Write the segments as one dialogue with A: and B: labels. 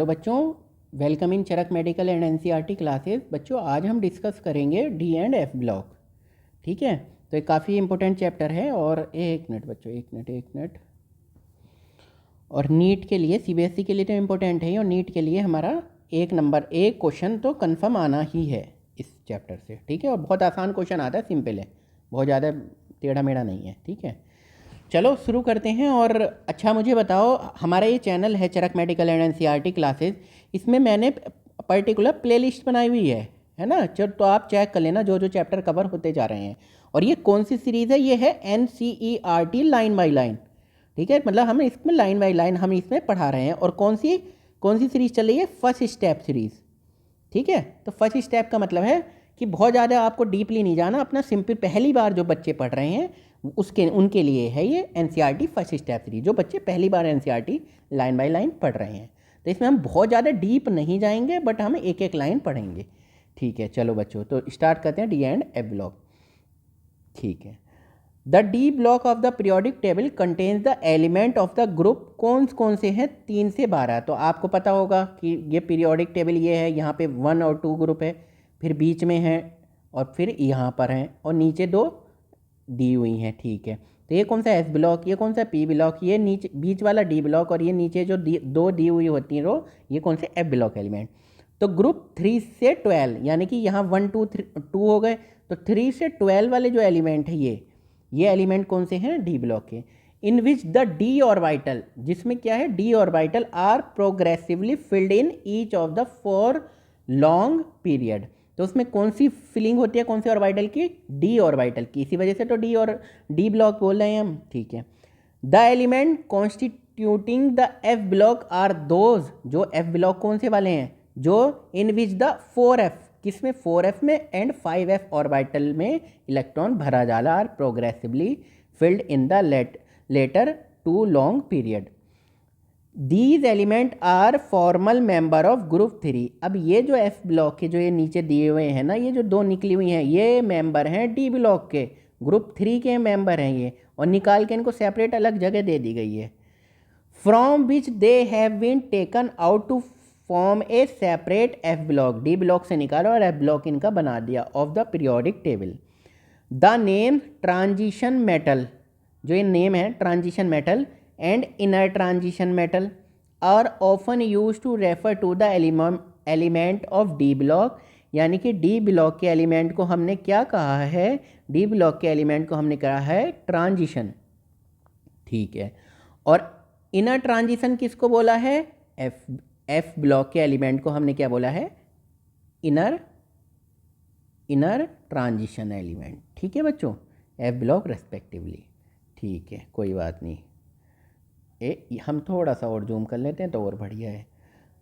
A: Hello बच्चों, welcome in Charak medical and NCERT classes. बच्चों आज हम डिस्कस करेंगे डी एंड एफ ब्लॉक। ठीक है, तो ये काफ़ी इंपॉर्टेंट चैप्टर है। और एक मिनट बच्चों, एक मिनट। और नीट के लिए, सीबीएसई के लिए तो इम्पोर्टेंट है, और नीट के लिए हमारा एक क्वेश्चन तो कंफर्म आना ही है इस चैप्टर से। ठीक है, और बहुत आसान क्वेश्चन आता है, सिंपल है, बहुत ज़्यादा टेढ़ा मेढ़ा नहीं है। ठीक है, चलो शुरू करते हैं। और अच्छा मुझे बताओ, हमारा ये चैनल है चरक मेडिकल एंड एनसीईआरटी क्लासेस, इसमें मैंने पर्टिकुलर प्लेलिस्ट बनाई हुई है ना। चलो तो आप चेक कर लेना जो जो चैप्टर कवर होते जा रहे हैं। और ये कौन सी सीरीज़ है? ये है एनसीईआरटी लाइन बाय लाइन। ठीक है, मतलब हम इसमें लाइन बाय लाइन हम इसमें पढ़ा रहे हैं। और कौन सी सीरीज़ चल रही है? First step series. ठीक है, तो फर्स्ट स्टेप का मतलब है कि बहुत ज़्यादा आपको डीपली नहीं जाना, अपना सिंपल पहली बार जो बच्चे पढ़ रहे हैं उनके लिए है ये एनसीईआरटी फर्स्ट स्टेप सीरीज, जो बच्चे पहली बार एनसीईआरटी लाइन बाय लाइन पढ़ रहे हैं। तो इसमें हम बहुत ज़्यादा डीप नहीं जाएंगे, बट हम एक एक लाइन पढ़ेंगे। ठीक है, चलो बच्चों, तो स्टार्ट करते हैं डी एंड एफ ब्लॉक। ठीक है, the D block of the periodic table contains the element of the group. कौन से हैं? 3 से 12। तो आपको पता होगा कि ये पीरियोडिक टेबल ये है, यहाँ पे 1 और 2 ग्रुप है, फिर बीच में है, और फिर यहाँ पर हैं, और नीचे 2 दी हुई हैं। ठीक है, तो ये कौन सा एस ब्लॉक, ये कौन सा पी ब्लॉक, ये नीचे बीच वाला डी ब्लॉक, और ये नीचे जो 2 दी हुई होती हैं रो, ये कौन से एफ ब्लॉक एलिमेंट। तो ग्रुप 3 से 12, यानी कि यहाँ 1 2 2 हो गए, तो 3 से 12 वाले जो एलिमेंट है ये एलिमेंट कौन से हैं? डी ब्लॉक के। In which the D orbital, जिसमें क्या है? D orbital are progressively filled in each of the 4 long period. तो उसमें कौन सी फिलिंग होती है? कौन से ऑर्बिटल की? डी ऑर्बिटल की। इसी वजह से तो डी ब्लॉक बोल रहे हैं हम। ठीक है, the element constituting the F block are those, जो एफ ब्लॉक कौन से वाले हैं? जो इन विच द 4f, किसमें? 4f में एंड 5f ऑर्बिटल में इलेक्ट्रॉन भरा जाला are progressively filled in the latter 2 long period. These element are formal member of group 3। अब ये जो एफ ब्लॉक के जो ये नीचे दिए हुए हैं ना, ये जो 2 निकली हुई हैं, ये मेंबर हैं डी ब्लॉक के, ग्रुप 3 के मेंबर हैं ये, और निकाल के इनको सेपरेट अलग जगह दे दी गई है। From which they have been taken out to form a separate F block. D block से निकाला और एफ ब्लॉक इनका बना दिया of the periodic table. The name transition metal, जो ये नेम है transition metal and inner transition metal are often use to refer to the element of D block. यानी कि डी ब्लॉक के एलिमेंट को हमने क्या कहा है? डी ब्लॉक के एलिमेंट को हमने कहा है ट्रांजिशन। ठीक है, और इनर ट्रांजिशन किसको बोला है? एफ ब्लॉक के एलिमेंट को हमने क्या बोला है? Inner transition element. ठीक है बच्चों, एफ ब्लॉक रेस्पेक्टिवली। ठीक है, कोई बात नहीं, हम थोड़ा सा और जूम कर लेते हैं तो और बढ़िया है।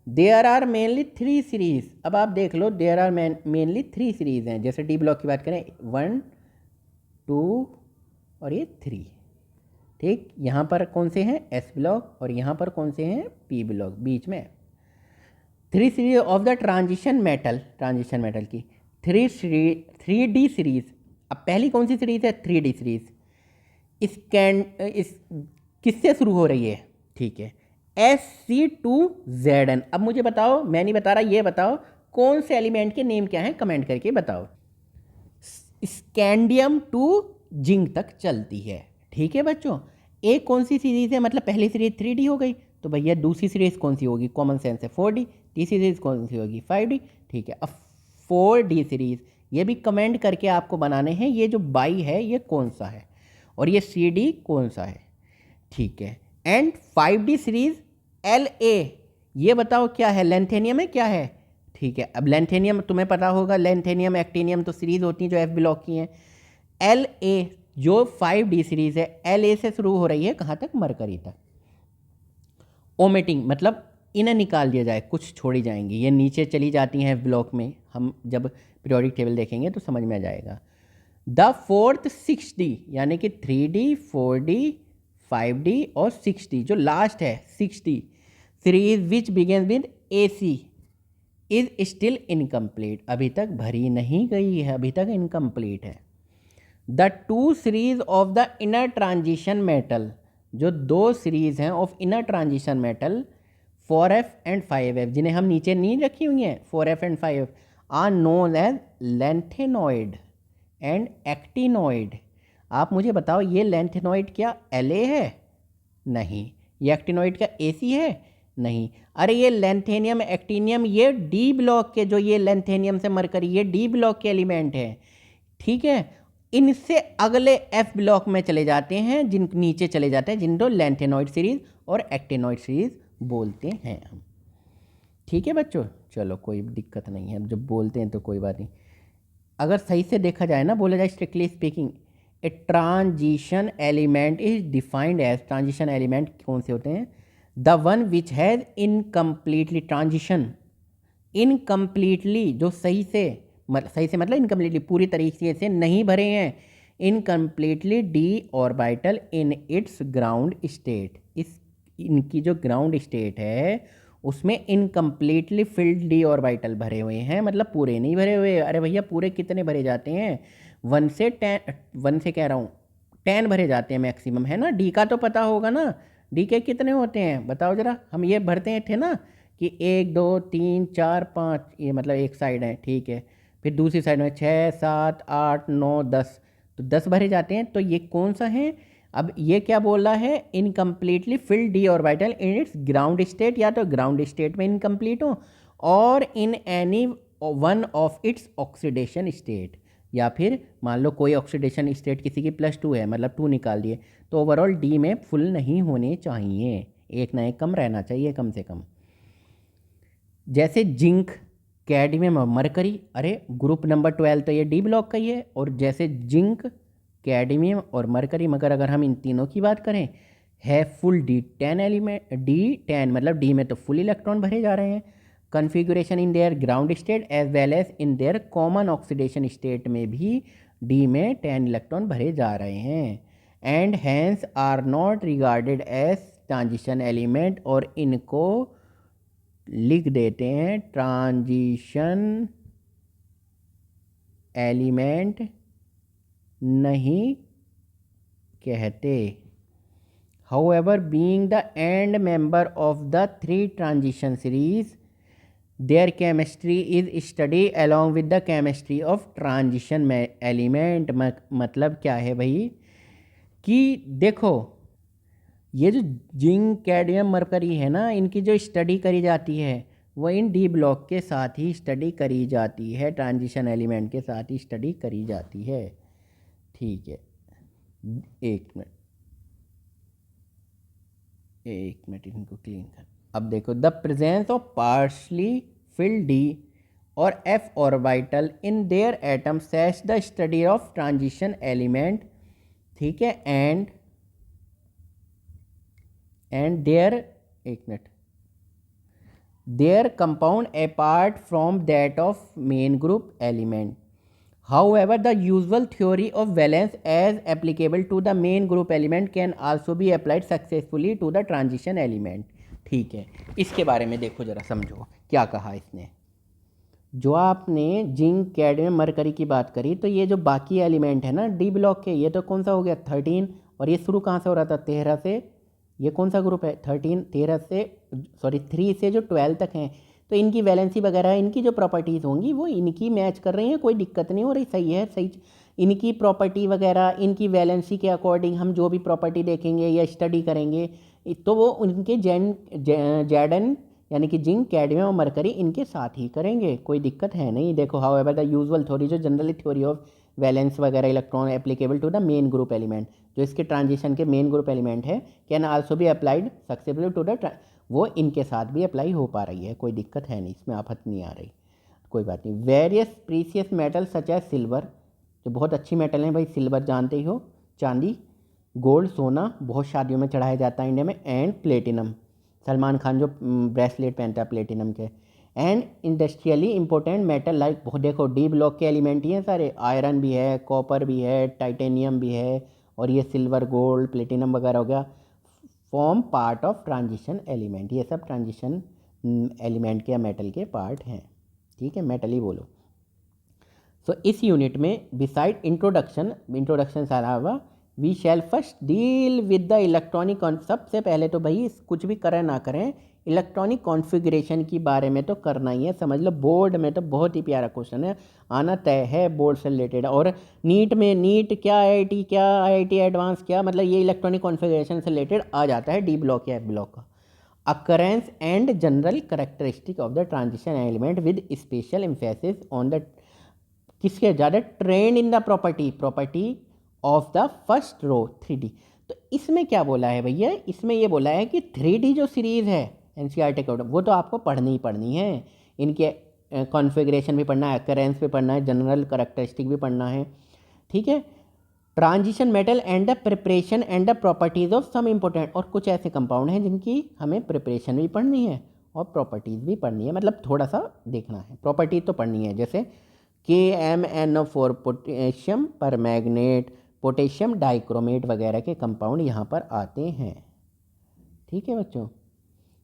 A: There are mainly 3 series. अब आप देख लो, देयर आर मेनली 3 सीरीज हैं। जैसे डी ब्लॉक की बात करें, 1 2 और ये 3। ठीक, यहाँ पर कौन से हैं? एस ब्लॉक, और यहाँ पर कौन से हैं? पी ब्लॉक, बीच में 3 series of the transition metal की 3D सीरीज। अब पहली कौन सी सीरीज है? 3D series. इस किससे शुरू हो रही है? ठीक है, Sc2Zn। अब मुझे बताओ, मैं नहीं बता रहा, ये बताओ कौन से एलिमेंट के नेम क्या हैं, कमेंट करके बताओ। स्कैंडियम टू जिंक तक चलती है। ठीक है बच्चों, एक कौन सी सीरीज है? मतलब पहली सीरीज 3D हो गई, तो भैया दूसरी सीरीज कौन सी होगी? कॉमन सेंस है 4D। तीसरी सीरीज कौन सी होगी? 5D। ठीक है, अब 4D सीरीज ये भी कमेंट करके आपको बनाने हैं। ये जो बाई है ये कौन सा है, और ये CD कौन सा है? ठीक है, एंड 5D सीरीज LA, ये बताओ क्या है? लेंथेनियम है, क्या है? ठीक है, अब लेंथेनियम तुम्हें पता होगा, लेंथेनियम एक्टिनियम तो सीरीज होती हैं जो एफ ब्लॉक की हैं। LA जो 5D सीरीज है, LA से शुरू हो रही है कहाँ तक? मरकरी तक। ओमिटिंग मतलब इन्हें निकाल दिया जाए, कुछ छोड़ी जाएंगी, ये नीचे चली जाती हैं एफ ब्लॉक में। हम जब पीरियोडिक टेबल देखेंगे तो समझ में आ जाएगा। द 4th 6D, यानी कि 3D 4D 5D और 6D, जो लास्ट है 6D series which begins with AC is still incomplete. अभी तक भरी नहीं गई है, अभी तक इनकम्प्लीट है। The 2 series of the inner transition metal, जो 2 सीरीज हैं of inner transition metal 4f and 5f, जिन्हें हम नीचे नहीं रखी हुई हैं 4f and 5f, are known as lanthanoid and actinoid. आप मुझे बताओ ये लैंथेनॉइड क्या La है? नहीं। ये एक्टिनॉइड क्या AC है? नहीं। अरे ये लैंथेनियम एक्टिनियम ये डी ब्लॉक के, जो ये लैंथेनियम से मरकरी ये डी ब्लॉक के एलिमेंट है, ठीक है। इनसे अगले एफ ब्लॉक में चले जाते हैं, जिन नीचे चले जाते हैं, जिनको लैंथेनॉइड सीरीज और एक्टिनॉइड सीरीज बोलते हैं हम। ठीक है बच्चों, चलो कोई दिक्कत नहीं है, अब जब बोलते हैं तो कोई बात नहीं। अगर सही से देखा जाए ना, बोला जाए strictly speaking, a transition element is defined as, transition element कौन से होते हैं? The one which has incompletely transition, incompletely जो सही से मतलब इनकम्प्लीटली पूरी तरीके से नहीं भरे हैं, इनकम्प्लीटली डी ऑर्बिटल इन इट्स ग्राउंड स्टेट, इस इनकी जो ग्राउंड स्टेट है उसमें इनकम्प्लीटली फिल्ड डी ऑर्बिटल भरे हुए हैं, मतलब पूरे नहीं भरे हुए। अरे भैया पूरे कितने भरे जाते हैं? 1 से 10, 1 से कह रहा हूँ 10 भरे जाते हैं मैक्सिमम, है ना। डी का तो पता होगा ना, डी के कितने होते हैं बताओ ज़रा। हम ये भरते हैं थे ना कि 1 2 3 4 5, ये मतलब एक साइड है, ठीक है। फिर दूसरी साइड में 6 7 8 9 10, तो 10 भरे जाते हैं। तो ये कौन सा है? अब ये क्या बोल रहा है? इनकम्प्लीटली फिल्ड डी ऑर्बिटल इन इट्स ग्राउंड स्टेट, या तो ग्राउंड स्टेट में इनकम्प्लीट हो और in any one of its oxidation state, या फिर मान लो कोई ऑक्सीडेशन स्टेट किसी की +2 है, मतलब 2 निकाल दिए, तो ओवरऑल डी में फुल नहीं होने चाहिए, एक ना एक कम रहना चाहिए कम से कम। जैसे जिंक, कैडमियम और मरकरी, अरे ग्रुप नंबर 12 तो ये डी ब्लॉक का ही है। और जैसे जिंक, कैडमियम और मरकरी, मगर अगर हम इन तीनों की बात करें, है फुल D10 एलिमेंट, D10 मतलब डी में तो फुल इलेक्ट्रॉन भरे जा रहे हैं। Configuration in their ground state as well as in their common oxidation state में भी डी में 10 इलेक्ट्रॉन भरे जा रहे हैं, and hence are not regarded as transition element, और इनको लिख देते हैं ट्रांजिशन एलिमेंट नहीं कहते। However, being the end member of the 3 transition series, their chemistry is studied along with the chemistry of transition element। मतलब क्या है भाई कि देखो ये जो जिंक, कैडमियम, मरकरी है ना, इनकी जो स्टडी करी जाती है वो इन डी ब्लॉक के साथ ही स्टडी करी जाती है, ट्रांजिशन एलिमेंट के साथ ही स्टडी करी जाती है। ठीक है, एक मिनट इनको क्लीन कर। अब देखो, the presence of partially filled D और F orbital in their atom sets the study of transition element, ठीक है, and their compound apart from that of main group element. However, the usual theory of valence as applicable to the main group element can also be applied successfully to the transition element। ठीक है, इसके बारे में देखो जरा, समझो क्या कहा इसने। जो आपने जिंक, कैडमियम, मरकरी की बात करी, तो ये जो बाकी एलिमेंट है ना डी ब्लॉक के, ये तो कौन सा हो गया 13, और ये शुरू कहाँ से हो रहा था 13 से। ये कौन सा ग्रुप है 13 से, सॉरी 3 से जो 12 तक हैं, तो इनकी वैलेंसी वगैरह, इनकी जो प्रॉपर्टीज़ होंगी वो इनकी मैच कर रही हैं, कोई दिक्कत नहीं हो रही, सही है, सही। इनकी प्रॉपर्टी वगैरह, इनकी वैलेंसी के अकॉर्डिंग हम जो भी प्रॉपर्टी देखेंगे या स्टडी करेंगे, तो वो उनके जैडन यानी कि जिंक, कैडमियम और मरकरी इनके साथ ही करेंगे, कोई दिक्कत है नहीं। देखो, हाउएवर द यूजुअल थ्योरी, जो जनरली थ्योरी ऑफ वैलेंस वगैरह electron applicable to the main group element, जो इसके ट्रांजिशन के मेन ग्रुप एलिमेंट है, कैन आल्सो भी अप्लाइड सक्सेसफुली टू द, वो इनके साथ भी अप्लाई हो पा रही है, कोई दिक्कत है नहीं, इसमें आफत नहीं आ रही, कोई बात नहीं। Various precious metal such as silver, जो बहुत अच्छी मेटल हैं भाई, सिल्वर जानते ही हो, चांदी, गोल्ड, सोना बहुत शादियों में चढ़ाया जाता है इंडिया में, एंड प्लेटिनम, सलमान खान जो ब्रेसलेट पहनता है प्लेटिनम के, and industrially important metal like, बहुत देखो डी ब्लॉक के एलिमेंट ही हैं सारे, आयरन भी है, कॉपर भी है, टाइटेनियम भी है, और ये सिल्वर, गोल्ड, प्लेटिनम वगैरह हो गया, form part of transition element. ये सब ट्रांजिशन एलिमेंट के या मेटल के पार्ट हैं, ठीक है, मेटल ही बोलो। सो इस यूनिट में बिसाइड इंट्रोडक्शन से अलावा we shall first deal with the electronic, सबसे पहले तो भाई कुछ भी करें ना करें, इलेक्ट्रॉनिक कॉन्फ़िगरेशन की बारे में तो करना ही है, समझ लो बोर्ड में तो बहुत ही प्यारा क्वेश्चन है, आना तय है बोर्ड से रिलेटेड। और नीट में, नीट क्या, आईआईटी क्या, आईआईटी एडवांस क्या, मतलब ये इलेक्ट्रॉनिक कॉन्फ़िगरेशन से रिलेटेड आ जाता है डी ब्लॉक या एफ ब्लॉक का। Occurrence and general characteristic of the transition element with special emphasis on the, किसके ज़्यादा, trend in the property of the first row 3D। तो इसमें क्या बोला है भैया, इसमें ये बोला है कि 3D जो सीरीज़ है एनसीईआरटी कोड, वो तो आपको पढ़नी ही पढ़नी है, इनके कॉन्फ़िगरेशन भी पढ़ना है, अकरेंस भी पढ़ना है, जनरल करेक्टरिस्टिक भी पढ़ना है, ठीक है। Transition metal and the preparation and the properties of some important, और कुछ ऐसे कंपाउंड हैं जिनकी हमें प्रिपरेशन भी पढ़नी है और प्रॉपर्टीज़ भी पढ़नी है, मतलब थोड़ा सा देखना है, प्रॉपर्टीज तो पढ़नी है, जैसे KMnO4 पोटेशियम पर मैग्नेट, पोटेशियम डाइक्रोमेट वगैरह के कंपाउंड यहाँ पर आते हैं, ठीक है बच्चों।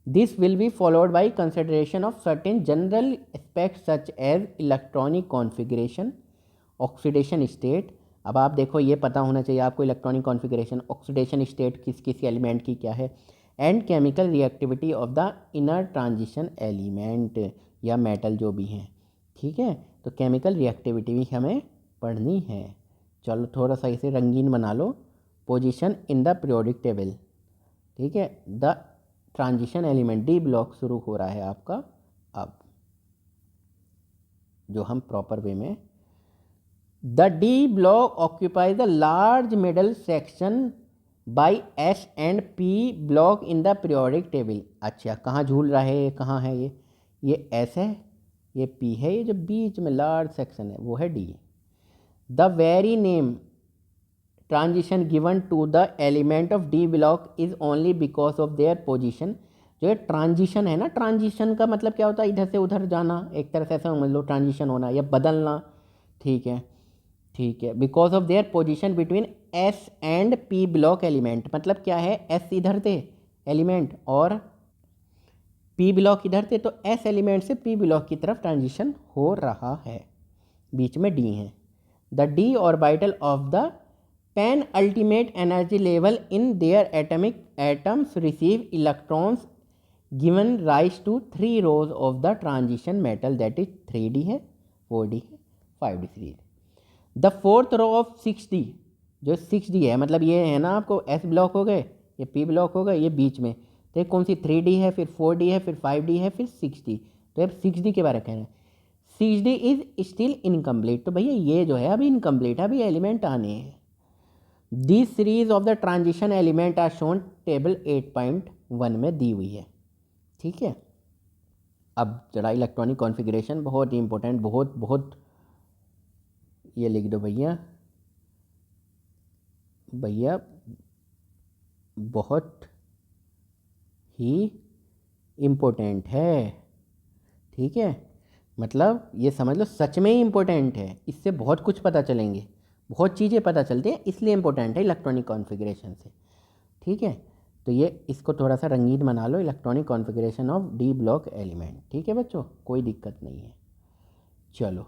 A: This will be followed by consideration of certain general aspect such as electronic configuration, oxidation state. अब आप देखो, ये पता होना चाहिए आपको, इलेक्ट्रॉनिक कॉन्फ़िगरेशन, ऑक्सीडेशन स्टेट किस किस एलिमेंट की क्या है, and chemical reactivity of the inner transition element या मेटल जो भी हैं, ठीक है। तो केमिकल रिएक्टिविटी भी हमें पढ़नी है। चलो थोड़ा सा इसे रंगीन बना लो। Position in the periodic table, ठीक है। The transition element D block शुरू हो रहा है आपका अब, जो हम प्रॉपर वे में, the D block occupies the large middle section by S and P block in the periodic table. अच्छा, कहाँ झूल रहा है, कहाँ है ये एस है, ये पी है, ये जो बीच में लार्ज सेक्शन है वो है D. The very name transition given to the element of D block is only because of their position. जो ये ट्रांजिशन है ना, ट्रांजिशन का मतलब क्या होता है, इधर से उधर जाना, एक तरह से ऐसा समझ लो ट्रांजिशन होना या बदलना, ठीक है, ठीक है। Because of their position between S and P block element, मतलब क्या है, एस इधर थे एलिमेंट और पी ब्लॉक इधर थे, तो एस एलिमेंट से पी ब्लॉक की तरफ ट्रांजिशन हो रहा है, बीच में डी है। The D orbital of the penultimate energy level in their atomic atoms receive electrons given rise to 3 rows of the transition metal, that is 3D है, 4D है, 5D series. The fourth row of 6D, जो 6D है, मतलब ये है ना आपको S block हो गए, ये पी ब्लॉक हो गए, ये बीच में, तो कौन सी 3D है, फिर 4D है, फिर 5D है, फिर 6D। तो अब 6D के बारे में कह रहे हैं, 6D इज स्टिल इनकम्प्लीट। तो भैया ये जो है अभी इनकम्प्लीट है, अभी एलिमेंट आने हैं। This series of the transition element are shown table 8.1 में दी हुई है, ठीक है। अब जरा इलेक्ट्रॉनिक कॉन्फ़िगरेशन बहुत ही इंपॉर्टेंट, बहुत बहुत, ये लिख दो भैया, भैया बहुत ही इम्पोर्टेंट है, ठीक है। मतलब ये समझ लो सच में ही इम्पोर्टेंट है, इससे बहुत कुछ पता चलेंगे, बहुत चीज़ें पता चलती हैं, इसलिए इम्पोर्टेंट है इलेक्ट्रॉनिक कॉन्फ़िगरेशन से, ठीक है। तो ये इसको थोड़ा सा रंगीन बना लो, electronic configuration of D block element, ठीक है बच्चों, कोई दिक्कत नहीं है। चलो,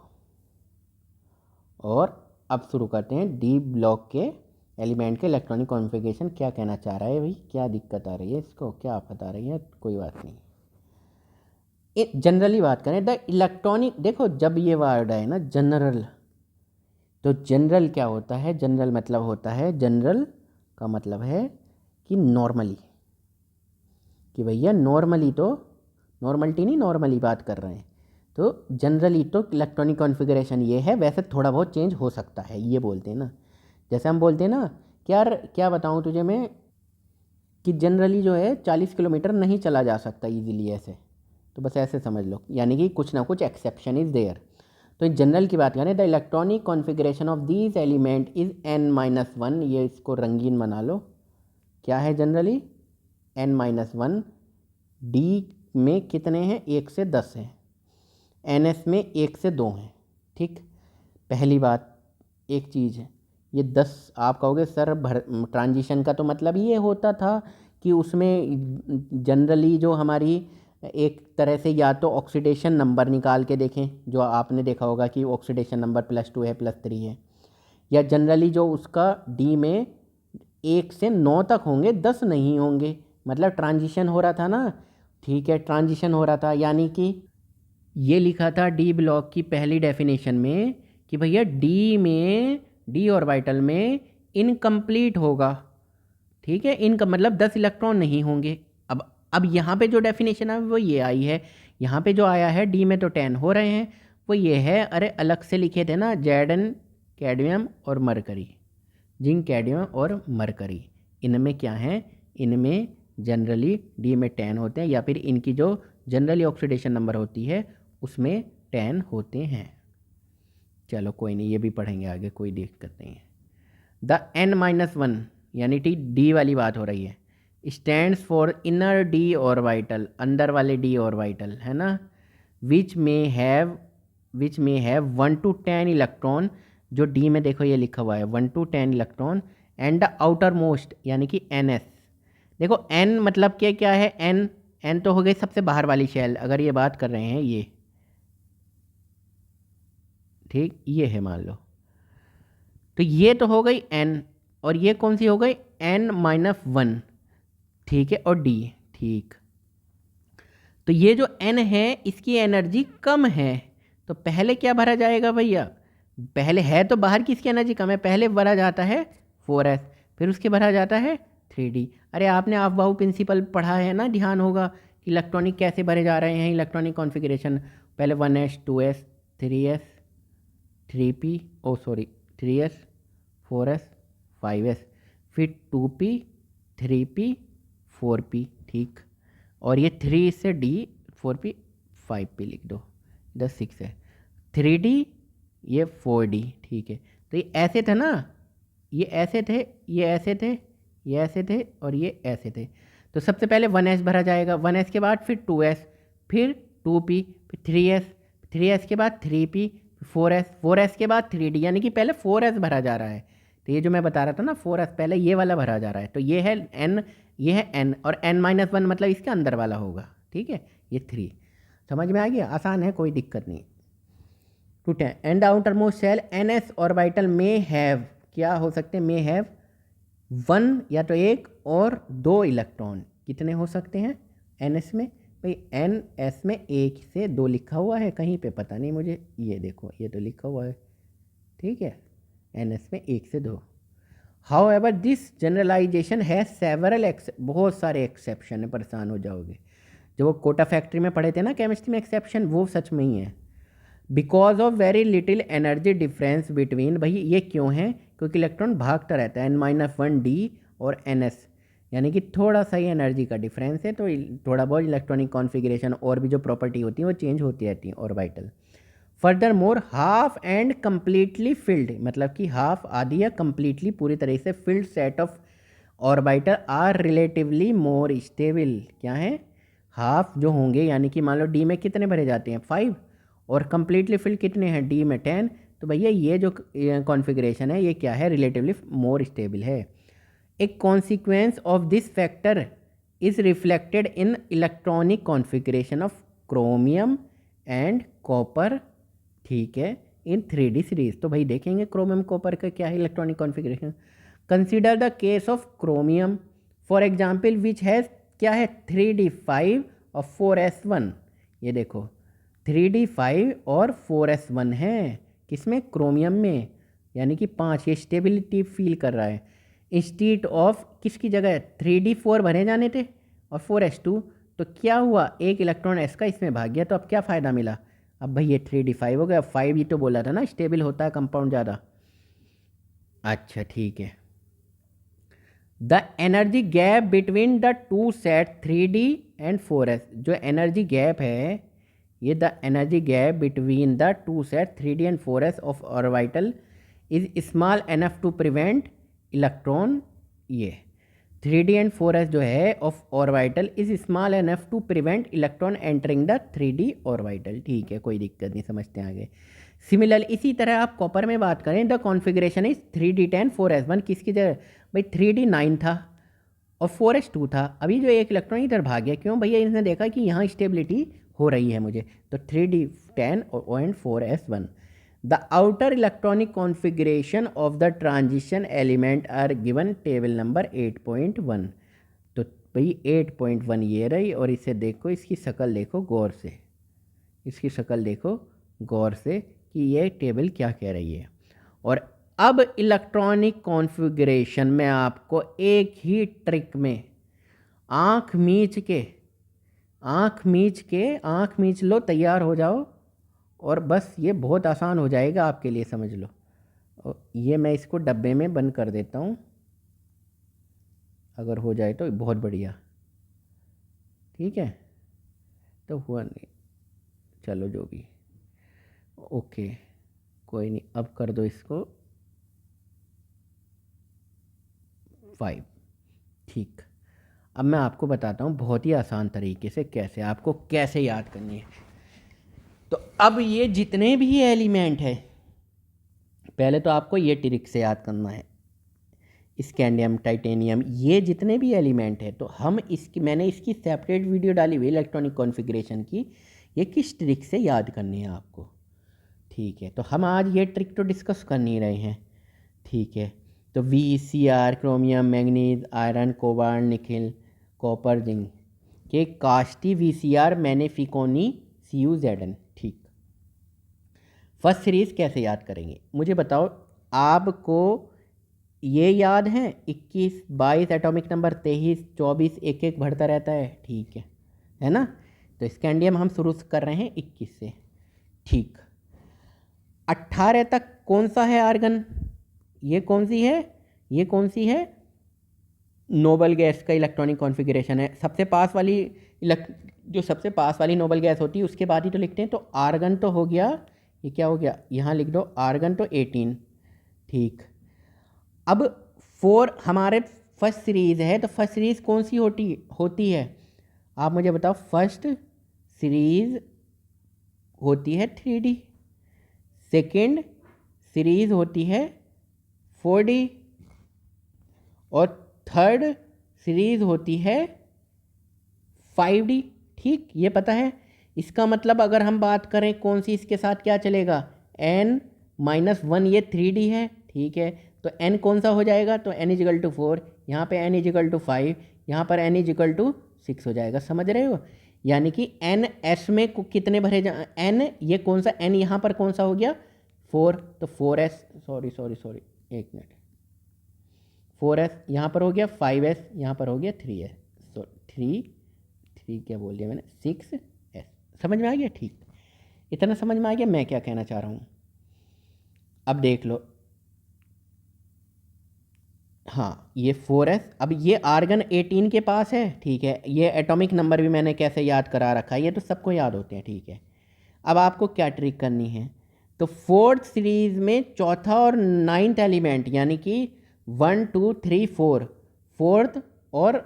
A: और अब शुरू करते हैं डी ब्लॉक के एलिमेंट के इलेक्ट्रॉनिक कॉन्फ़िगरेशन क्या कहना चाह रहा है भाई, क्या दिक्कत आ रही है इसको, क्या आफत आ रही है, कोई बात नहीं। जनरली बात करें, द इलेक्ट्रॉनिक, देखो जब ये वर्ड है ना जनरल, तो जनरल क्या होता है, जनरल मतलब होता है, जनरल का मतलब है कि नॉर्मली, कि भैया नॉर्मली, तो नॉर्मलिटी नहीं, नॉर्मली बात कर रहे हैं, तो जनरली तो इलेक्ट्रॉनिक कॉन्फ़िगरेशन ये है, वैसे थोड़ा बहुत चेंज हो सकता है, ये बोलते हैं ना। जैसे हम बोलते हैं ना, क्या बताऊं तुझे मैं, कि जनरली जो है 40 किलोमीटर नहीं चला जा सकता ईजिली ऐसे, तो बस ऐसे समझ लो, यानी कि कुछ ना कुछ एक्सेप्शन इज़ देयर। तो जनरल की बात करें, the electronic configuration of these element is n-1, ये इसको रंगीन बना लो, क्या है जनरली n-1, डी में कितने हैं, 1 से 10 हैं, NS में 1 से 2 हैं, ठीक। पहली बात, एक चीज़ है, ये 10 आप कहोगे सर ट्रांजिशन का तो मतलब ये होता था कि उसमें जनरली जो हमारी एक तरह से या तो ऑक्सीडेशन नंबर निकाल के देखें, जो आपने देखा होगा कि ऑक्सीडेशन नंबर +2 है, +3 है, या जनरली जो उसका डी में 1 से 9 तक होंगे, 10 नहीं होंगे, मतलब ट्रांजिशन हो रहा था ना, ठीक है, ट्रांजिशन हो रहा था, यानी कि ये लिखा था डी ब्लॉक की पहली डेफिनेशन में कि भैया डी ऑर्बिटल में इनकम्प्लीट होगा। ठीक है, इनका मतलब 10 इलेक्ट्रॉन नहीं होंगे। अब यहाँ पे जो डेफिनेशन है वो ये आई है, यहाँ पे जो आया है डी में तो 10 हो रहे हैं, वो ये है, अरे अलग से लिखे थे ना, Zn कैडमियम और मरकरी, जिंक कैडमियम और मरकरी, इनमें क्या है, इनमें जनरली डी में 10 होते हैं, या फिर इनकी जो जनरली ऑक्सीडेशन नंबर होती है उसमें 10 होते हैं। चलो कोई नहीं, ये भी पढ़ेंगे आगे, कोई दिक्कत नहीं है। द n-1 यानी कि डी वाली बात हो रही है, stands for inner D orbital, अंदर वाले डी ऑर्बिटल है ना, विच में हैव 1 to 10 इलेक्ट्रॉन, जो डी में देखो ये लिखा हुआ है 1 to 10 electron, and the outer most यानी कि ns। देखो n मतलब क्या है, n तो हो गई सबसे बाहर वाली शेल, अगर ये बात कर रहे हैं ये, ठीक, ये है मान लो, तो ये तो हो गई n, और ये कौन सी हो गई n-1, ठीक है, और d, ठीक। तो ये जो n है इसकी एनर्जी कम है, तो पहले क्या भरा जाएगा भैया, पहले है तो बाहर की इसकी एनर्जी कम है, पहले भरा जाता है 4s, फिर उसके भरा जाता है 3d। अरे आपने अफबाऊ प्रिंसिपल पढ़ा है ना, ध्यान होगा कि इलेक्ट्रॉनिक कैसे भरे जा रहे हैं, इलेक्ट्रॉनिक कॉन्फ़िगरेशन, पहले 1s 2s 3s 3p 3s 4s 5s, फिर 2p 3p 4p, ठीक, और ये 3 से d 4p 5p लिख दो, इधर 6 है, 3d ये 4d, ठीक है। तो ये ऐसे थे ना, ये ऐसे थे, ये ऐसे थे, ये ऐसे थे, और ये ऐसे थे। तो सबसे पहले 1s भरा जाएगा, 1s के बाद फिर 2s, फिर 2p, फिर 3s, 3s के बाद 3p, 4s, 4s के बाद 3d, यानी कि पहले 4s भरा जा रहा है। तो ये जो मैं बता रहा था ना 4s, पहले ये वाला भरा जा रहा है, तो ये है n, ये है n, और n-1 मतलब इसके अंदर वाला होगा, ठीक है, ये 3। समझ में आ गया, आसान है, कोई दिक्कत नहीं। To 10 and outermost shell ns orbital में हैव, क्या हो सकते हैं, में हैव 1 या तो 1 और 2 इलेक्ट्रॉन, कितने हो सकते हैं ns में, भाई ns में 1 से 2 लिखा हुआ है कहीं पे, पता नहीं मुझे, ये देखो ये तो लिखा हुआ है, ठीक है, ns में 1 से 2। हाउ एवर दिस जनरलाइजेशन है सेवरल बहुत सारे एक्सेप्शन है, परेशान हो जाओगे, जो वो कोटा फैक्ट्री में पढ़े थे ना केमिस्ट्री में एक्सेप्शन, वो सच में ही है। Because of very little energy difference between, भाई ये क्यों है, क्योंकि इलेक्ट्रॉन भागता रहता है, n-1d और ns, यानी कि थोड़ा सा ही एनर्जी का डिफरेंस है, तो थोड़ा बहुत इलेक्ट्रॉनिक कॉन्फ़िगरेशन और भी जो प्रॉपर्टी होती है वो चेंज होती रहती है orbital. Further more half and completely filled, मतलब कि हाफ आधी या कम्प्लीटली पूरी तरह से filled set of orbital are relatively more stable, क्या है, हाफ जो होंगे, यानी कि मान लो डी में कितने भरे जाते हैं 5, और कम्प्लीटली फिल्ड कितने हैं डी में 10, तो भैया ये जो कॉन्फ़िगरेशन है ये क्या है, रिलेटिवली मोर स्टेबल है। A consequence of this factor is reflected in electronic configuration of chromium and copper, ठीक है, इन 3D सीरीज। तो भाई देखेंगे क्रोमियम कॉपर का क्या है electronic configuration. Consider the case of chromium for example which has, क्या है, 3d5 और 4s1, ये देखो 3d5 और 4s1 है, किसमें, क्रोमियम में, यानी कि 5, ये स्टेबिलिटी फील कर रहा है। इंस्टीट ऑफ किसकी जगह 3d4 भरे जाने थे और 4s2, तो क्या हुआ, एक इलेक्ट्रॉन s का इसमें भाग गया, तो अब क्या फ़ायदा मिला, अब भाई ये 3d5 हो गया, 5 ही तो बोला था ना स्टेबल होता है कंपाउंड ज़्यादा। अच्छा ठीक है, the energy gap between the two set 3d and 4s, जो एनर्जी गैप है, ये the energy gap between the two set 3d and 4s of orbital is small enough to prevent electron, ये 3d and 4s जो है of orbital is small enough to prevent electron entering the 3d orbital, ठीक है, कोई दिक्कत नहीं, समझते हैं आगे। सिमिलर इसी तरह आप कॉपर में बात करें, the configuration is 3d10 4s1, किसकी जगह, भाई 3d9 था और 4s2 था, अभी जो एक इलेक्ट्रॉन इधर भाग गया, क्यों भैया, इसने देखा कि यहाँ स्टेबिलिटी हो रही है मुझे, तो 3d10 और 4s1। The outer electronic configuration of the transition element are given table number 8.1। तो भाई 8.1 ये रही, और इसे देखो, इसकी शक्ल देखो गौर से, इसकी शक्ल देखो गौर से कि ये टेबल क्या कह रही है। और अब इलेक्ट्रॉनिक कॉन्फ़िगरेशन में आपको एक ही ट्रिक में आँख मीच लो, तैयार हो जाओ, और बस ये बहुत आसान हो जाएगा आपके लिए, समझ लो। और ये मैं इसको डब्बे में बंद कर देता हूँ, अगर हो जाए तो बहुत बढ़िया। ठीक है, तो हुआ नहीं, चलो जो भी, ओके कोई नहीं। अब कर दो इसको 5। ठीक, अब मैं आपको बताता हूँ बहुत ही आसान तरीके से कैसे आपको कैसे याद करनी है। तो अब ये जितने भी एलिमेंट है, पहले तो आपको ये ट्रिक से याद करना है, स्कैंडियम, टाइटेनियम, ये जितने भी एलिमेंट है, तो हम मैंने इसकी सेपरेट वीडियो डाली हुई इलेक्ट्रॉनिक कॉन्फ़िगरेशन की, ये किस ट्रिक से याद करनी है आपको। ठीक है, तो हम आज ये ट्रिक तो डिस्कस कर नहीं रहे हैं। ठीक है, तो VCr, chromium, manganese, iron, cobalt, nickel, copper, zinc के कास्टी VCr मैग्निफिकोनी CuZn। ठीक, फर्स्ट सीरीज़ कैसे याद करेंगे मुझे बताओ। आपको ये याद है 21, 22, एटॉमिक नंबर 23, 24 एक एक बढ़ता रहता है। ठीक है ना। तो स्कैंडियम हम शुरू कर रहे हैं 21 से। ठीक, 18 तक कौन सा है आर्गन, ये कौन सी है, ये कौन सी है, नोबल गैस का इलेक्ट्रॉनिक कॉन्फ़िगरेशन है। सबसे पास वाली जो सबसे पास वाली नोबल गैस होती है उसके बाद ही तो लिखते हैं। तो आर्गन तो हो गया, ये क्या हो गया, यहाँ लिख दो आर्गन तो 18। ठीक, अब 4 हमारे फर्स्ट सीरीज़ है, तो फर्स्ट सीरीज़ कौन सी होती है आप मुझे बताओ। फर्स्ट सीरीज़ होती है 3D, सेकेंड सीरीज़ होती है 4D, और थर्ड सीरीज़ होती है 5D। ठीक, ये पता है। इसका मतलब अगर हम बात करें कौन सी इसके साथ क्या चलेगा, n-1, ये 3D है। ठीक है, तो n कौन सा हो जाएगा, तो n = 4, यहाँ पे n = 5, यहाँ पर n = 6 हो जाएगा। समझ रहे हो, यानी कि n s में कितने भरे n, ये कौन सा n यहाँ पर कौन सा हो गया 4, तो 4s, सॉरी एक मिनट, 4s यहाँ पर हो गया, 5s यहाँ पर हो गया, 3s, सो 3 क्या बोल दिया मैंने, 6s। समझ में आ गया। ठीक, इतना समझ में आ गया मैं क्या कहना चाह रहा हूँ। अब देख लो, हाँ ये 4s, अब ये आर्गन 18 के पास है। ठीक है, ये एटॉमिक नंबर भी मैंने कैसे याद करा रखा है, ये तो सबको याद होते हैं। ठीक है, अब आपको क्या ट्रिक करनी है, तो फोर्थ सीरीज़ में चौथा और 9th एलिमेंट, यानी कि 1, 2, 3, 4, फोर्थ और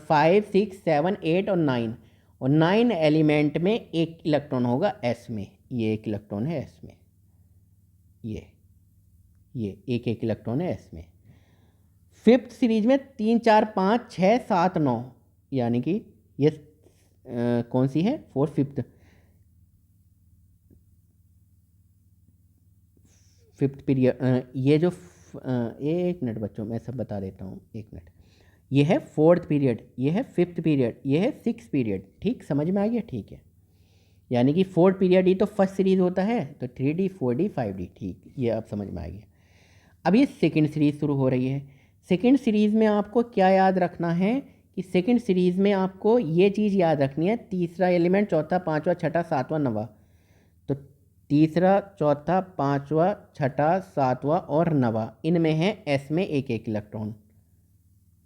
A: 5, 6, 7, 8 और 9, और 9 एलिमेंट में एक इलेक्ट्रॉन होगा s में, ये एक इलेक्ट्रॉन है s में, ये एक इलेक्ट्रॉन है s में। फिफ्थ सीरीज में 3, 4, 5, 6, 7, 9, यानी कि ये कौन सी है, फिफ्थ पीरियड। ये जो एक मिनट बच्चों, मैं सब बता देता हूँ, एक मिनट। ये है फोर्थ पीरियड, ये है फिफ्थ पीरियड, ये है सिक्स पीरियड। ठीक, समझ में आ गया। ठीक है, यानी कि फोर्थ पीरियड ही तो फर्स्ट सीरीज होता है, तो 3D, 4D, 5D। ठीक, ये अब समझ में आ गया। अब ये सेकेंड सीरीज़ शुरू हो रही है। सेकेंड सीरीज़ में आपको क्या याद रखना है कि सेकेंड सीरीज़ में आपको ये चीज़ याद रखनी है, तीसरा एलिमेंट, चौथा, पाँचवा, छठा, सातवां, नवा। तो तीसरा, चौथा, पाँचवा, छठा, सातवां और नवा, इनमें है s में एक इलेक्ट्रॉन।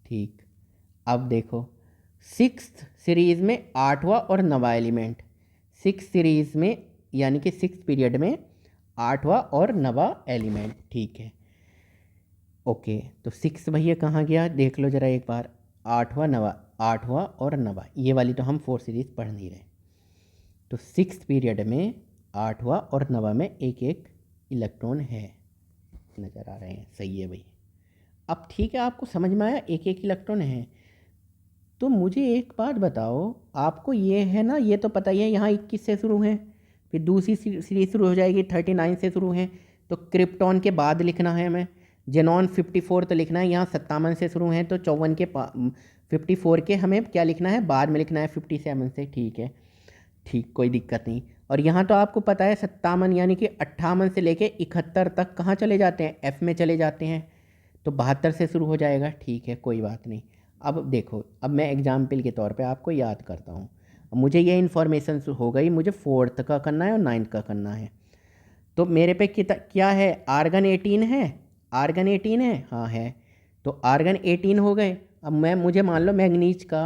A: ठीक, अब देखो सिक्स्थ सीरीज़ में आठवां और नवा एलिमेंट, सिक्स सीरीज़ में यानी कि सिक्स पीरियड में आठवां और नवा एलिमेंट। ठीक है, ओके, तो सिक्स भैया कहाँ गया, देख लो ज़रा एक बार, आठवां और नवा, ये वाली तो हम 4 सीरीज़ पढ़ नहीं रहे। तो सिक्स पीरियड में आठवां और नवा में एक इलेक्ट्रॉन है, नज़र आ रहे हैं, सही है भाई। अब ठीक है, आपको समझ में आया, एक इलेक्ट्रॉन है। तो मुझे एक बात बताओ, आपको ये है ना, ये तो पता ही है, यहाँ 21 से शुरू हैं, फिर दूसरी सीरीज शुरू हो जाएगी 39 से शुरू हैं, तो क्रिप्टॉन के बाद लिखना है हमें। जेनॉन 54 तो लिखना है, यहाँ 57 से शुरू हैं, तो 54 के 54 के हमें क्या लिखना है, बाद में लिखना है 57 से, ठीक है, ठीक, कोई दिक्कत नहीं। और यहाँ तो आपको पता है 57 यानी कि 58 से लेके 71 तक कहाँ चले जाते हैं, एफ में चले जाते हैं, तो 72 से शुरू हो जाएगा, ठीक है, कोई बात नहीं। अब देखो, अब मैं एग्जाम्पल के तौर पे आपको याद करता हूँ। मुझे ये इन्फॉर्मेशन हो गई, मुझे 4th का करना है और 9th का करना है। तो मेरे पे क्या है, आर्गन 18 है, आर्गन 18 है, हाँ है, तो आर्गन 18 हो गए। अब मुझे मान लो मैग्नीज का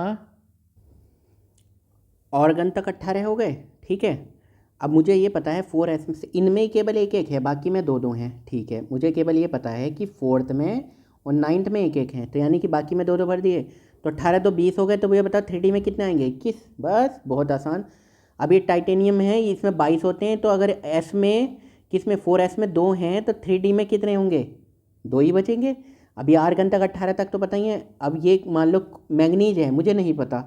A: ऑर्गन तक 18 हो गए, ठीक है। अब मुझे ये पता है 4s में से इनमें ही केवल एक एक है, बाकी में दो दो हैं, ठीक है। मुझे केवल ये पता है कि 4th में और 9th में एक एक है, तो यानी कि बाकी में दो दो भर दिए, तो 18 तो 20 हो गए। तो मुझे बताओ 3D में कितने आएंगे, 21, बस बहुत आसान। अब ये टाइटेनियम है, इसमें 22 होते हैं, तो अगर एस में किस में 4s में 2 हैं तो 3D में कितने होंगे, 2 ही बचेंगे। अभी आर्गन तक 18 तक तो पता ही है। अब ये मान लो मैग्नीज है, मुझे नहीं पता,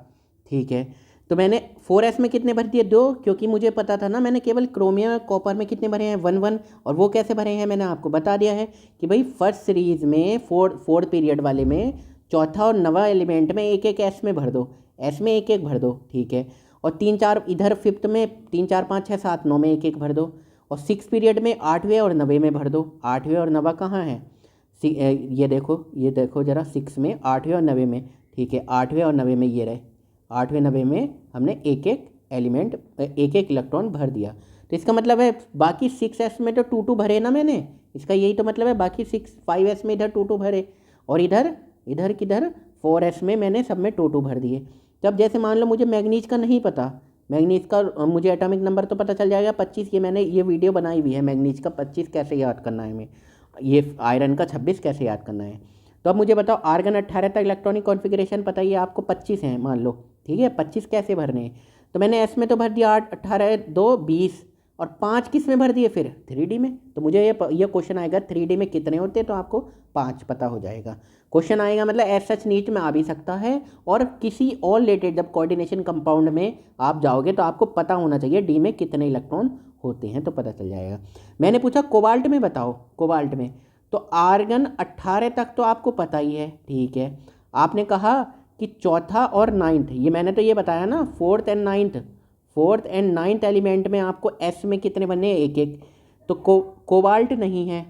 A: ठीक है, तो मैंने 4s में कितने भर दिए, 2, क्योंकि मुझे पता था ना, मैंने केवल क्रोमियम और कॉपर में कितने भरे हैं, 1 1। और वो कैसे भरे हैं मैंने आपको बता दिया है कि भाई फर्स्ट सीरीज़ में फोर्थ पीरियड वाले में चौथा और नवा एलिमेंट में एक एक एस में भर दो, एस में एक एक भर दो, ठीक है। और 3 4 इधर फिफ्थ में 3 4 5 6 7 9 में एक एक भर दो। और 6 पीरियड में 8वें और 9वें में भर दो। 8वें और 9वां कहाँ है, ये देखो ज़रा, 6 में 8वें और 9वें में, ठीक है, 8वें और 9वें में ये रहे, 8वें 9वें में हमने एक एक एलिमेंट एक एक इलेक्ट्रॉन भर दिया। तो इसका मतलब है बाकी 6s में तो 2 2 भरे ना मैंने, इसका यही तो मतलब है, बाकी 5s में इधर 2 2 भरे, और इधर इधर किधर 4s में मैंने सब में 2 2 भर दिए। तब जैसे मान लो मुझे मैग्नीज का नहीं पता, मैग्नीज का मुझे एटॉमिक नंबर तो पता चल जाएगा 25, ये मैंने ये वीडियो बनाई हुई है, मैग्नीज का 25 कैसे याद करना है हमें, ये आयरन का 26 कैसे याद करना है। तो अब मुझे बताओ आर्गन 18 तक इलेक्ट्रॉनिक कॉन्फ़िगरेशन पता ही है आपको, 25 हैं मान लो, ठीक है, 25 कैसे भरने हैं। तो मैंने एस में तो भर दिया 8 18 2 20, और 5 किस में भर दिए फिर, 3D में। तो मुझे ये क्वेश्चन आएगा 3D में कितने होते हैं, तो आपको 5 पता हो जाएगा। क्वेश्चन आएगा मतलब एज सच नीट में आ भी सकता है, और किसी और रिलेटेड जब कोऑर्डिनेशन कंपाउंड में आप जाओगे तो आपको पता होना चाहिए डी में कितने इलेक्ट्रॉन होते हैं, तो पता चल जाएगा। मैंने पूछा कोबाल्ट में बताओ, कोबाल्ट में तो आर्गन 18 तक तो आपको पता ही है, ठीक है। आपने कहा कि चौथा और 9th, ये मैंने तो ये बताया ना, 4th एंड 9th एलिमेंट में आपको एस में कितने बने, एक एक। तो कोबाल्ट नहीं है,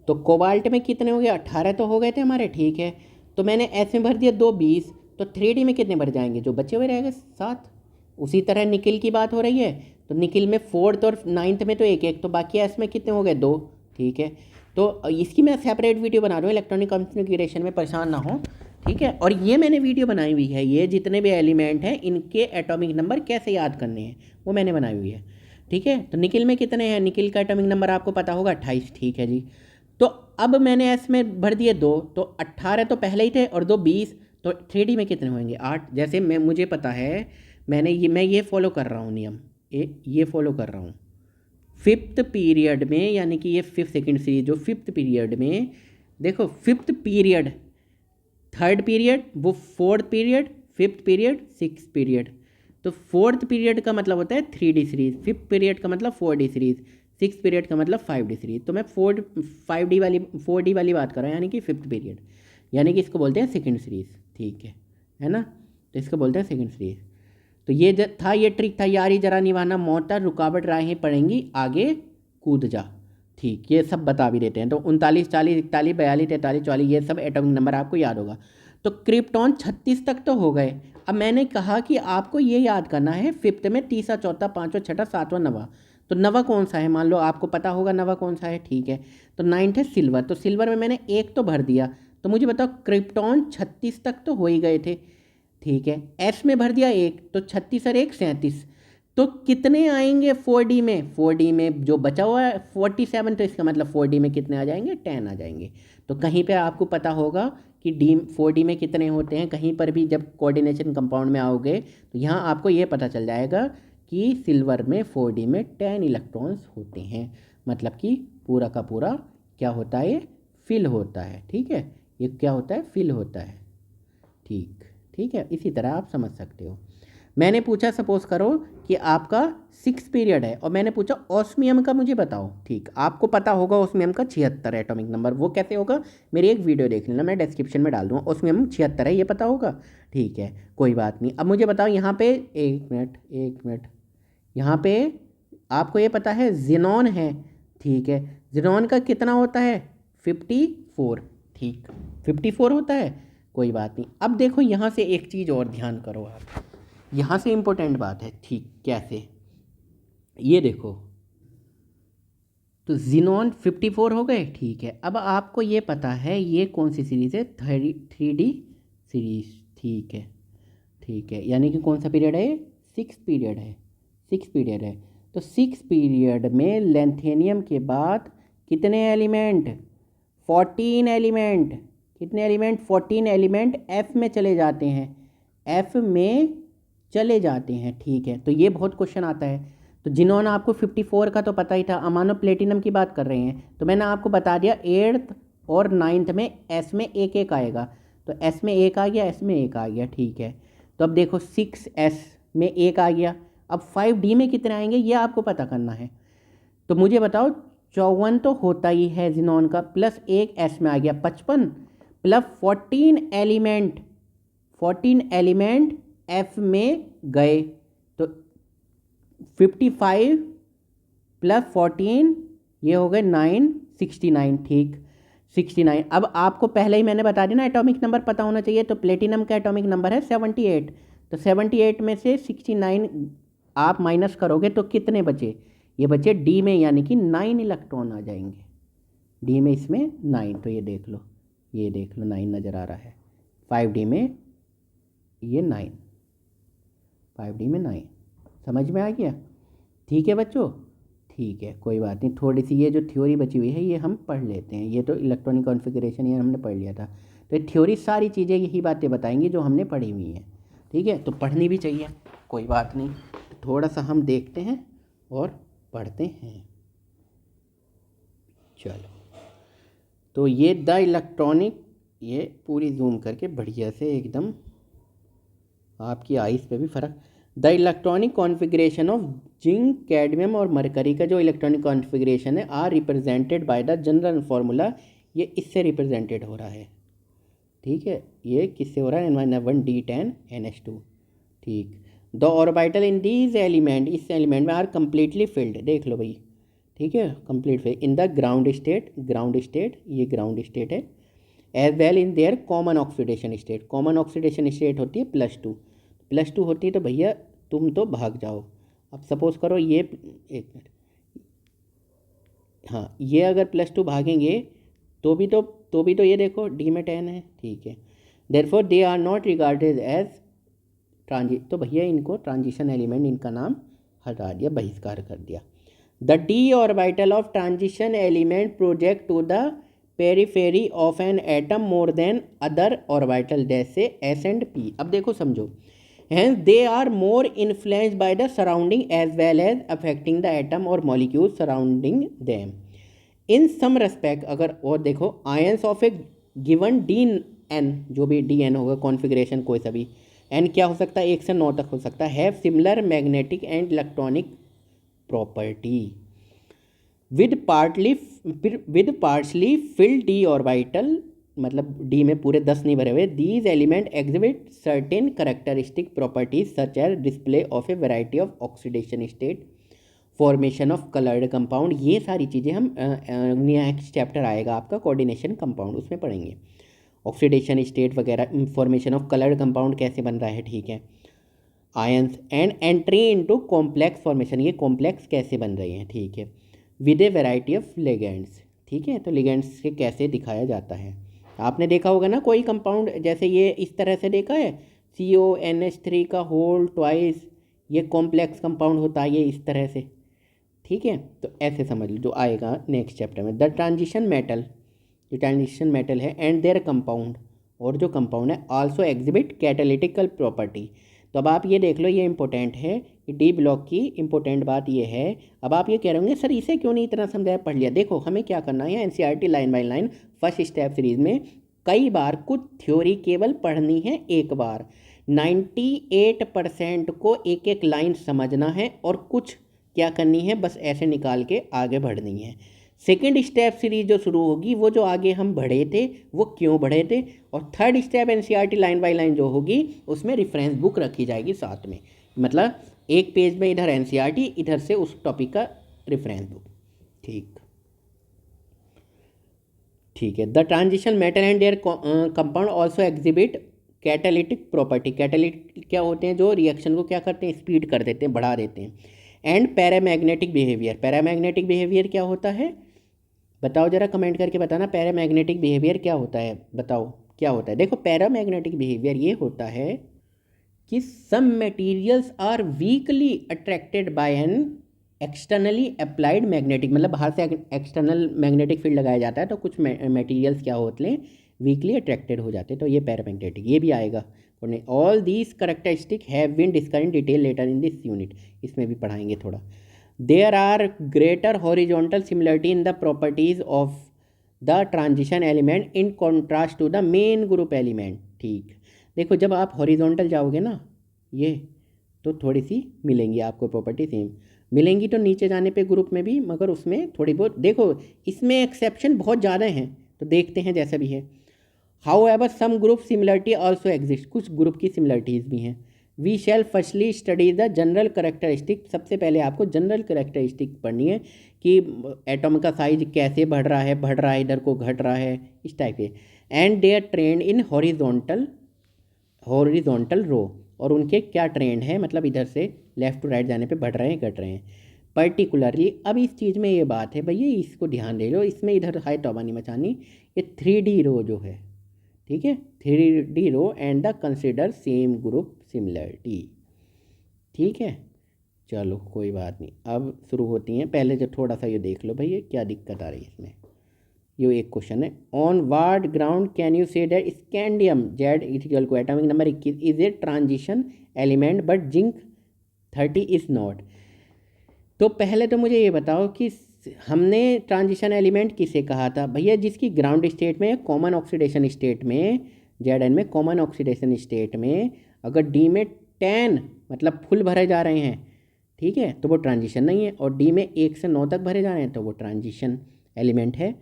A: तो कोबाल्ट में कितने हो गए, 18 तो हो गए थे हमारे, ठीक है। तो मैंने एस में भर दिया 2 20, तो 3D में कितने भर जाएंगे, जो बचे हुए रहेंगे 7। उसी तरह निकिल की बात हो रही है, तो निकिल में 4th और 9th में तो एक एक, तो बाकी एस में कितने हो गए, 2, ठीक है। तो इसकी मैं सेपरेट वीडियो बना रहा हूँ इलेक्ट्रॉनिक कॉन्फ़िगरेशन में, परेशान ना हो, ठीक है। और ये मैंने वीडियो बनाई हुई है, ये जितने भी एलिमेंट हैं इनके एटॉमिक नंबर कैसे याद करने हैं वो मैंने बनाई हुई है, ठीक है। तो निकिल में कितने हैं, निकिल का एटॉमिक नंबर आपको पता होगा 28, ठीक है जी। तो अब मैंने एस में भर दिए 2, तो 18 तो पहले ही थे, और 2 20, तो 3D में कितने होंगे, 8। जैसे मुझे पता है, मैं ये फॉलो कर रहा हूँ नियम, ये फॉलो कर रहा हूँ 5th पीरियड में, यानी कि ये 5th सेकेंड सीरीज जो 5th पीरियड में, देखो 5th पीरियड, 3rd पीरियड, वो 4th period, 5th period, 6th period. तो 4th पीरियड का मतलब होता है 3D सीरीज, 5th पीरियड का मतलब 4D सीरीज, 6th पीरियड का मतलब 5D सीरीज। तो मैं 4D वाली बात कर रहा हूँ, यानी कि 5th पीरियड, यानी कि इसको बोलते हैं सेकेंड सीरीज, ठीक है ना। तो इसको बोलते हैं सेकेंड सीरीज। तो ये था, ये ट्रिक था, यारी जरा निभाना मोटर, रुकावट राहें पड़ेंगी आगे कूद जा, ठीक, ये सब बता भी देते हैं। तो 39 40 41 42 43 44 ये सब एटॉमिक नंबर आपको याद होगा। तो क्रिप्टॉन 36 तक तो हो गए। अब मैंने कहा कि आपको ये याद करना है 5th में तीसरा चौथा पाँचवा छठा सातवां नवा, तो नवा कौन सा है, मान लो आपको पता होगा नवा कौन सा है, ठीक है। तो 9th है सिल्वर, तो सिल्वर में मैंने एक तो भर दिया। तो मुझे बताओ क्रिप्टॉन 36 तक तो हो ही गए थे, ठीक है। एस में भर दिया एक, तो 36 और 1 37, तो कितने आएंगे 4D में, 4D में जो बचा हुआ है 47, तो इसका मतलब 4D में कितने आ जाएंगे, 10 आ जाएंगे। तो कहीं पे आपको पता होगा कि 4D में कितने होते हैं, कहीं पर भी जब कोऑर्डिनेशन कंपाउंड में आओगे तो यहाँ आपको ये पता चल जाएगा कि सिल्वर में 4D में 10 इलेक्ट्रॉन्स होते हैं, मतलब कि पूरा का पूरा क्या होता है, ये फिल होता है, ठीक है। ये क्या होता है, फिल होता है, ठीक है। इसी तरह आप समझ सकते हो। मैंने पूछा सपोज करो कि आपका 6 पीरियड है और मैंने पूछा ऑस्मियम का मुझे बताओ। ठीक, आपको पता होगा ऑस्मियम का 76 एटॉमिक नंबर। वो कैसे होगा, मेरी एक वीडियो देख लेना, मैं डिस्क्रिप्शन में डाल दूँगा। ऑस्मियम 76 है, ये पता होगा। ठीक है, कोई बात नहीं। अब मुझे बताओ यहाँ पे, एक मिनट, यहाँ पे आपको ये पता है जिनॉन है। ठीक है, जिनॉन का कितना होता है, 54। ठीक, 54 होता है, कोई बात नहीं। अब देखो यहाँ से एक चीज़ और ध्यान करो आप, यहाँ से इम्पोर्टेंट बात है। ठीक, कैसे, ये देखो, तो जिनॉन 54 हो गए। ठीक है, अब आपको ये पता है ये कौन सी सीरीज़ है, 3D सीरीज। ठीक है, यानी कि कौन सा पीरियड है, 6 पीरियड है, 6 पीरियड है। तो 6 पीरियड में लेंथेनियम के बाद कितने एलिमेंट, 14 एलिमेंट। कितने एलिमेंट, 14 एलिमेंट एफ में चले जाते हैं, एफ में चले जाते हैं। ठीक है, तो ये बहुत क्वेश्चन आता है। तो जिन्होंने आपको 54 का तो पता ही था, अमानो प्लेटिनम की बात कर रहे हैं, तो मैंने आपको बता दिया 8th और 9th में एस में एक एक आएगा। तो एस में एक आ गया, एस में एक आ गया। ठीक है, तो अब देखो 6s में एक आ गया। अब 5D में कितने आएंगे ये आपको पता करना है। तो मुझे बताओ 54 तो होता ही है जिनॉन का, प्लस एक एस में आ गया 55, प्लस 14 एलिमेंट एफ में गए। तो 55 प्लस 14 ये हो गए 69। ठीक, 69। अब आपको पहले ही मैंने बता दिया ना एटॉमिक नंबर पता होना चाहिए, तो प्लेटिनम का एटॉमिक नंबर है 78। तो 78 में से 69 आप माइनस करोगे तो कितने बचे, ये बचे डी में, यानी कि 9 इलेक्ट्रॉन आ जाएंगे डी में, इसमें 9। तो ये देख लो 9 नज़र आ रहा है 5D में, ये 9, 5D में 9। समझ में आ गया। ठीक है बच्चों, ठीक है, कोई बात नहीं। थोड़ी सी ये जो थ्योरी बची हुई है ये हम पढ़ लेते हैं। ये तो इलेक्ट्रॉनिक कॉन्फ़िगरेशन ये हमने पढ़ लिया था, तो ये थ्योरी सारी चीज़ें यही बातें बताएंगी जो हमने पढ़ी हुई हैं। ठीक है, तो पढ़नी भी चाहिए, कोई बात नहीं। थोड़ा सा हम देखते हैं और पढ़ते हैं। चलो, तो ये द इलेक्ट्रॉनिक, ये पूरी जूम करके बढ़िया से एकदम आपकी आइज़ पे भी फ़र्क। The electronic configuration of zinc, cadmium और मरकरी का जो इलेक्ट्रॉनिक कॉन्फ़िगरेशन है are represented by the general formula, ये इससे रिप्रेजेंटेड हो रहा है। ठीक है, ये किससे हो रहा है, N1D10NH2। ठीक, the orbital in these element, इस एलिमेंट में आर कम्प्लीटली फिल्ड। देख लो भाई, ठीक है, complete filled in the ground state, ये ग्राउंड स्टेट है, as well in their common oxidation state. Common oxidation state होती है +2 होती है। तो भैया तुम तो भाग जाओ। अब सपोज करो ये, एक मिनट, हाँ, ये अगर +2 भागेंगे तो भी तो ये देखो डी में 10 है। ठीक है, therefore they are not regarded as तो भैया इनको ट्रांजिशन एलिमेंट, इनका नाम हटा दिया, बहिष्कार कर दिया। The D orbital of transition element project to the periphery of an atom more than other orbital, जैसे एस एंड पी। अब देखो समझो, hence they are more influenced by the surrounding as well as affecting the atom or molecules surrounding them in some respect। अगर और देखो, ions of a given dn, जो भी dn होगा कॉन्फ़िगरेशन कोई सा भी n क्या हो सकता है, 1 से 9 तक हो सकता है, have similar magnetic and electronic property with partially filled d orbital, मतलब डी में पूरे 10 नहीं भरे हुए। These element exhibit certain characteristic properties such as display of a variety of oxidation state, formation of coloured compound. ये सारी चीज़ें हम नेक्स्ट चैप्टर आएगा आपका कोऑर्डिनेशन कंपाउंड, उसमें पढ़ेंगे ऑक्सीडेशन स्टेट वगैरह, फॉर्मेशन ऑफ कलर्ड कंपाउंड कैसे बन रहा है। ठीक है, ions and entry into complex formation, ये कॉम्प्लेक्स कैसे बन रही हैं। ठीक है, with A variety of ligands. ठीक है, तो लिगेंड्स से कैसे दिखाया जाता है, आपने देखा होगा ना कोई कंपाउंड, जैसे ये इस तरह से देखा है, CONH3 का होल ट्वाइस, ये कॉम्प्लेक्स कंपाउंड होता है ये इस तरह से। ठीक है, तो ऐसे समझ लो, जो आएगा नेक्स्ट चैप्टर में। द ट्रांजिशन मेटल, जो ट्रांजिशन मेटल है एंड देयर कंपाउंड, और जो कंपाउंड है आल्सो एग्जिबिट कैटालिटिकल प्रॉपर्टी। तो अब आप ये देख लो, ये इंपॉर्टेंट है कि डी ब्लॉक की इंपॉर्टेंट बात ये है। अब आप ये कह रहे होंगे सर इसे क्यों नहीं इतना समझाया, पढ़ लिया। देखो हमें क्या करना है, NCERT line by line first step series में कई बार कुछ थ्योरी केवल पढ़नी है एक बार, 98% को एक एक लाइन समझना है और कुछ क्या करनी है, बस ऐसे निकाल के आगे बढ़नी है। सेकेंड स्टेप सीरीज जो शुरू होगी वो जो आगे हम बढ़े थे वो क्यों बढ़े थे, और third step NCERT line by line जो होगी उसमें रेफरेंस बुक रखी जाएगी साथ में, मतलब एक पेज में इधर एनसीईआरटी, इधर से उस टॉपिक का रेफरेंस बुक। ठीक है। The transition metal and their compound also exhibit catalytic property. Catalytic क्या होते हैं, जो रिएक्शन को क्या करते हैं, स्पीड कर देते हैं, बढ़ा देते हैं। And paramagnetic behaviour. Paramagnetic behaviour क्या होता है, बताओ जरा कमेंट करके बताना। पैरामैग्नेटिक बिहेवियर क्या होता है, बताओ क्या होता है। देखो पैरामैग्नेटिक बिहेवियर ये होता है कि some materials are weakly attracted by an externally applied magnetic, मतलब बाहर से एक्सटर्नल मैग्नेटिक फील्ड लगाया जाता है तो कुछ मटेरियल्स क्या होते हैं, वीकली अट्रैक्टेड हो जाते हैं, तो ये पैरामैग्नेटिक, ये भी आएगा। All these characteristic have been discussed in detail later in this unit, इसमें भी पढ़ाएंगे थोड़ा। There are greater horizontal similarity in the properties of the transition element in contrast to the main group element. ठीक, देखो जब आप horizontal जाओगे ना ये, तो थोड़ी सी मिलेंगी आपको प्रॉपर्टी सेम मिलेंगी, तो नीचे जाने पे ग्रुप में भी, मगर उसमें थोड़ी बहुत, देखो इसमें एक्सेप्शन बहुत ज़्यादा हैं, तो देखते हैं जैसा भी है। However some group similarity also exist, कुछ ग्रुप की सिमिलरिटीज़ भी हैं। We shall firstly study the general characteristic, सबसे पहले आपको जनरल करेक्टरिस्टिक पढ़नी है कि एटॉम का साइज कैसे बढ़ रहा है इधर को घट रहा है, इस टाइप के। And their trend in horizontal row, और उनके क्या ट्रेंड है, मतलब इधर से लेफ़्ट टू राइट जाने पे बढ़ रहे हैं घट रहे हैं। पर्टिकुलरली अब इस चीज़ में ये बात है भैया, इसको ध्यान दे लो, इसमें इधर हाई तौबा नहीं मचानी। ये 3D रो जो है, ठीक है, 3D row and the consider same group similarity. ठीक है, चलो कोई बात नहीं, अब शुरू होती हैं। पहले जो थोड़ा सा ये देख लो भैया क्या दिक्कत आ रही है इसमें। ये एक क्वेश्चन है, on what ground can you say that scandium Z equal to atomic number 21 is a transition element but zinc 30 is not. तो पहले तो मुझे ये बताओ कि हमने ट्रांजिशन एलिमेंट किसे कहा था भैया, जिसकी ग्राउंड स्टेट में, कॉमन ऑक्सीडेशन स्टेट में, जेड एन में कॉमन ऑक्सीडेशन स्टेट में अगर डी में 10 मतलब फुल भरे जा रहे हैं, ठीक है, तो वो ट्रांजिशन नहीं है, और डी में 1 से 9 तक भरे जा रहे हैं तो वो ट्रांजिशन एलिमेंट है।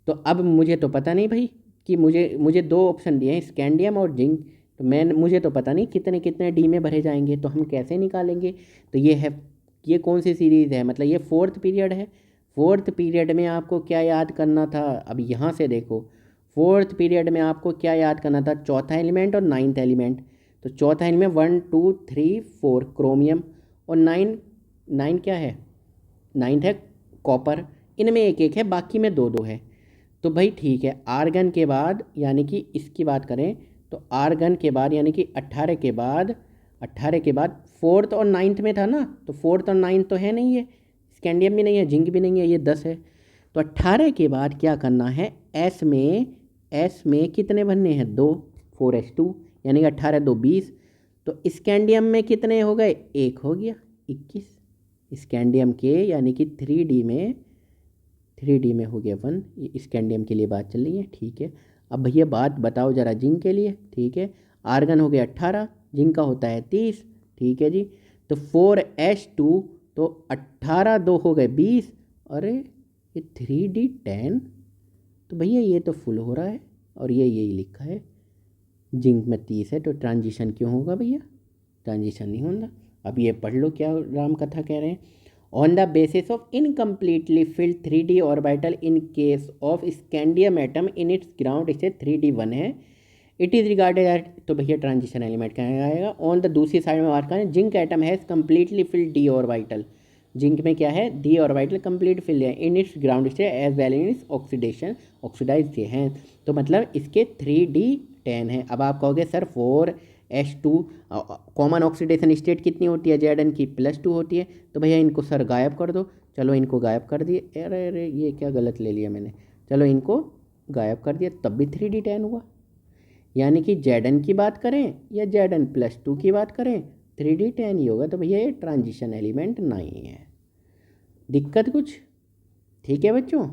A: तो अब मुझे तो पता नहीं भाई कि मुझे 2 ऑप्शन दिए हैं, स्कैंडियम और जिंक, तो मुझे तो पता नहीं कितने कितने डी में भरे जाएंगे, तो हम कैसे निकालेंगे। तो ये कौन सी सीरीज़ है, मतलब ये 4th पीरियड है। 4th पीरियड में आपको क्या याद करना था, अब यहाँ से देखो 4th पीरियड में आपको क्या याद करना था, चौथा एलिमेंट और 9th एलिमेंट। तो चौथा एलिमेंट 1 2 3 4 क्रोमियम, और 9 क्या है, 9th है कॉपर। इनमें एक एक है, बाकी में 2 2 है। तो भाई ठीक है, आर्गन के बाद, यानी कि इसकी बात करें तो आर्गन के बाद यानी कि 18 के बाद 4th और 9th में था ना, तो 4th और 9th तो है नहीं, है स्कैंडियम भी नहीं है, जिंक भी नहीं है, ये 10 है। तो 18 के बाद क्या करना है, एस में कितने बनने हैं, 2 4s2, यानी कि 18 2 20। तो स्कैंडियम में कितने हो गए, 1 हो गया 21 स्कैंडियम के, यानी कि 3D में हो गया 1। ये स्कैंडियम के लिए बात चल रही है, ठीक है। अब भैया बात बताओ ज़रा जिंक के लिए, ठीक है। आर्गन हो गया 18, जिंक का होता है 30, ठीक है जी। तो 4s2, तो 18 2 हो गए 20, अरे ये 3D10, तो भैया ये तो फुल हो रहा है, और ये यही लिखा है जिंक में 30 है, तो ट्रांजिशन क्यों होगा भैया, ट्रांजिशन नहीं होगा। अब ये पढ़ लो क्या राम कथा कह रहे हैं। On the basis of incompletely filled 3D orbital in case of scandium atom in its ground state 3D1 है, इट इज़ रिगार्डेड एट, तो भैया ट्रांजिशन एलिमेंट कहाँ आएगा। ऑन द दूसरी साइड में बात करें, zinc atom has completely filled d orbital, zinc में क्या है, डी ऑर्बिटल कंप्लीट फिल है in its ground state as well in its oxidise हैं, तो मतलब इसके 3D10 है। अब आप कहोगे sir 4s2 common oxidation state कितनी होती है, जेड की +2 होती है, तो भैया इनको सर गायब कर दो। चलो इनको गायब कर दिए, अरे ये क्या गलत ले लिया मैंने, चलो इनको गायब कर दिया, तब भी 3D10 हुआ। यानी कि जेड की बात करें या जेड+2 की बात करें, 3D10 ही होगा। तो भैया ये ट्रांजिशन एलिमेंट नहीं है। दिक्कत कुछ, ठीक है बच्चों।